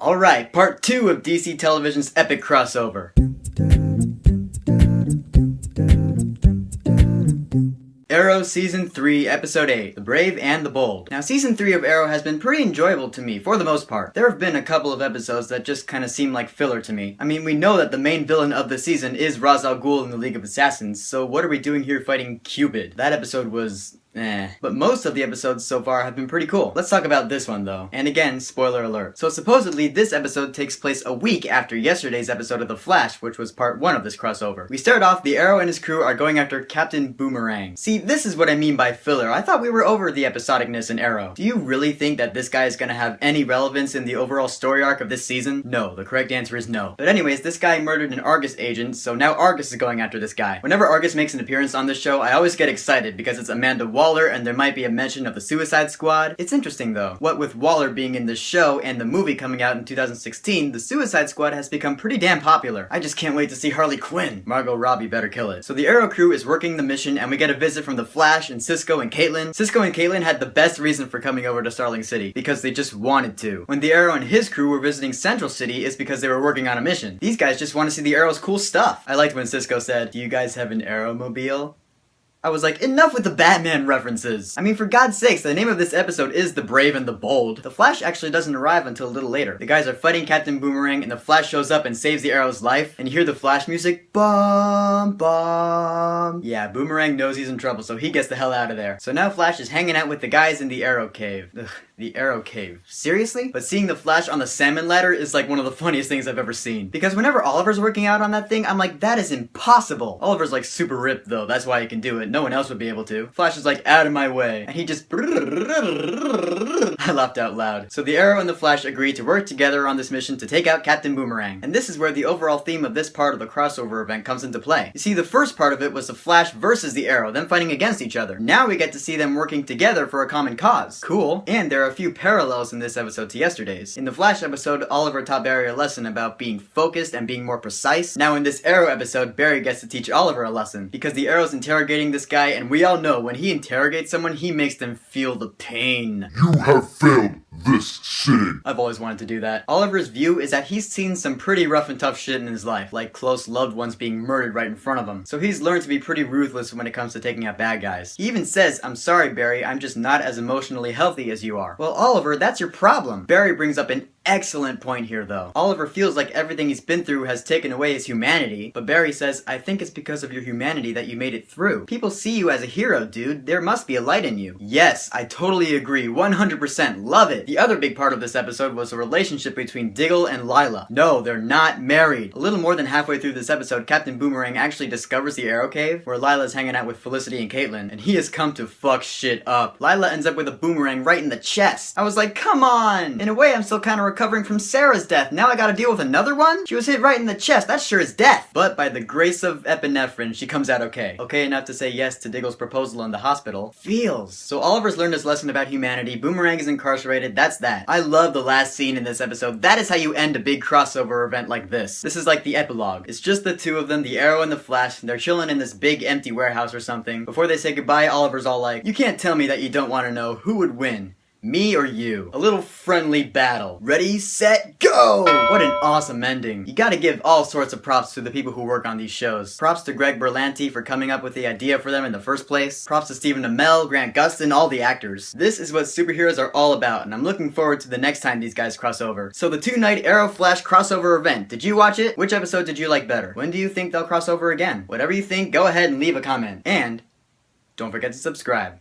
Alright, part 2 of DC Television's epic crossover. Arrow Season 3, Episode 8, The Brave and the Bold. Now, Season 3 of Arrow has been pretty enjoyable to me, for the most part. There have been a couple of episodes that just kinda seem like filler to me. I mean, we know that the main villain of the season is Ra's al Ghul in the League of Assassins, so what are we doing here fighting Cupid? That episode was but most of the episodes so far have been pretty cool. Let's talk about this one though. And again, spoiler alert. So supposedly this episode takes place a week after yesterday's episode of The Flash, which was part 1 of this crossover. We start off, the Arrow and his crew are going after Captain Boomerang. See, this is what I mean by filler. I thought we were over the episodicness in Arrow. Do you really think that this guy is gonna have any relevance in the overall story arc of this season? No, the correct answer is no. But anyways, this guy murdered an Argus agent, so now Argus is going after this guy. Whenever Argus makes an appearance on this show, I always get excited because it's Amanda Waller and there might be a mention of the Suicide Squad. It's interesting though. What with Waller being in this show and the movie coming out in 2016, the Suicide Squad has become pretty damn popular. I just can't wait to see Harley Quinn. Margot Robbie better kill it. So the Arrow crew is working the mission and we get a visit from the Flash and Cisco and Caitlin. Cisco and Caitlin had the best reason for coming over to Starling City, because they just wanted to. When the Arrow and his crew were visiting Central City, it's because they were working on a mission. These guys just want to see the Arrow's cool stuff. I liked when Cisco said, "Do you guys have an Arrowmobile?" I was like, enough with the Batman references! I mean, for God's sakes, the name of this episode is The Brave and the Bold. The Flash actually doesn't arrive until a little later. The guys are fighting Captain Boomerang, and the Flash shows up and saves the Arrow's life, and you hear the Flash music, bum, bum. Yeah, Boomerang knows he's in trouble, so he gets the hell out of there. So now Flash is hanging out with the guys in the Arrow Cave. Ugh, the Arrow Cave. Seriously? But seeing the Flash on the salmon ladder is like one of the funniest things I've ever seen. Because whenever Oliver's working out on that thing, I'm like, that is impossible. Oliver's like super ripped though, that's why he can do it. No one else would be able to. Flash is like, out of my way. And he just I laughed out loud. So the Arrow and the Flash agree to work together on this mission to take out Captain Boomerang. And this is where the overall theme of this part of the crossover event comes into play. You see, the first part of it was the Flash versus the Arrow, them fighting against each other. Now we get to see them working together for a common cause. Cool. And there are a few parallels in this episode to yesterday's. In the Flash episode, Oliver taught Barry a lesson about being focused and being more precise. Now in this Arrow episode, Barry gets to teach Oliver a lesson. Because the Arrow's interrogating this guy, and we all know when he interrogates someone, he makes them feel the pain. You have failed this city. I've always wanted to do that. Oliver's view is that he's seen some pretty rough and tough shit in his life, like close loved ones being murdered right in front of him. So he's learned to be pretty ruthless when it comes to taking out bad guys. He even says, "I'm sorry, Barry, I'm just not as emotionally healthy as you are." Well, Oliver, that's your problem. Barry brings up an excellent point here though. Oliver feels like everything he's been through has taken away his humanity, but Barry says, "I think it's because of your humanity that you made it through. People see you as a hero, dude. There must be a light in you." Yes, I totally agree. 100%. Love it. The other big part of this episode was the relationship between Diggle and Lyla. No, they're not married. A little more than halfway through this episode, Captain Boomerang actually discovers the Arrow Cave, where Lyla's hanging out with Felicity and Caitlin, and he has come to fuck shit up. Lyla ends up with a boomerang right in the chest. I was like, come on! In a way, I'm still kinda recovering from Sarah's death. Now I gotta deal with another one? She was hit right in the chest. That sure is death. But by the grace of epinephrine, she comes out okay. Okay enough to say yes to Diggle's proposal in the hospital. Feels. So Oliver's learned his lesson about humanity. Boomerang is incarcerated. That's that. I love the last scene in this episode. That is how you end a big crossover event like this. This is like the epilogue. It's just the two of them, the Arrow and the Flash. They're chilling in this big empty warehouse or something. Before they say goodbye, Oliver's all like, "You can't tell me that you don't want to know who would win. Me or you?" A little friendly battle. Ready, set, go! What an awesome ending. You gotta give all sorts of props to the people who work on these shows. Props to Greg Berlanti for coming up with the idea for them in the first place. Props to Stephen Amell, Grant Gustin, all the actors. This is what superheroes are all about, and I'm looking forward to the next time these guys cross over. So the two-night Arrow Flash crossover event. Did you watch it? Which episode did you like better? When do you think they'll cross over again? Whatever you think, go ahead and leave a comment. And don't forget to subscribe.